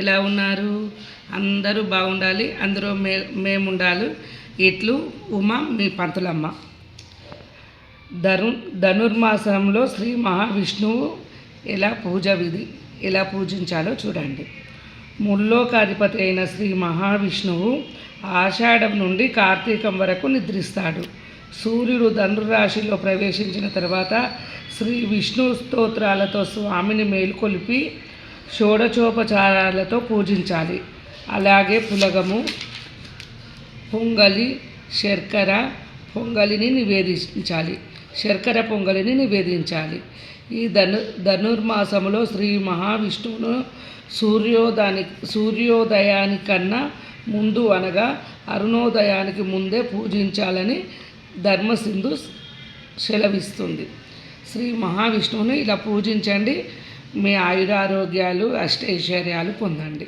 ఎలా ఉన్నారు? అందరూ బాగుండాలి, అందరూ మేము ఉండాలి. ఇట్లు ఉమా మీ పంతులమ్మ. ధనుర్మాసంలో శ్రీ మహావిష్ణువు ఎలా పూజించాలో చూడండి. ముల్లోకాధిపతి అయిన శ్రీ మహావిష్ణువు ఆషాఢం నుండి కార్తీకం వరకు నిద్రిస్తాడు. సూర్యుడు ధనుర్రాశిలో ప్రవేశించిన తర్వాత శ్రీ విష్ణు స్తోత్రాలతో స్వామిని మేల్కొలిపి షోడచోపచారాలతో పూజించాలి. అలాగే పులగము, పొంగలి, శర్కర పొంగలిని నివేదించాలి. ఈ ధనుర్మాసంలో శ్రీ మహావిష్ణువును సూర్యోదయానికన్నా ముందు అనగా అరుణోదయానికి ముందే పూజించాలని ధర్మసింధు సెలవిస్తుంది. శ్రీ మహావిష్ణువుని ఇలా పూజించండి. మీ ఆయురారోగ్యాలు అష్టైశ్వర్యాలు పొందండి.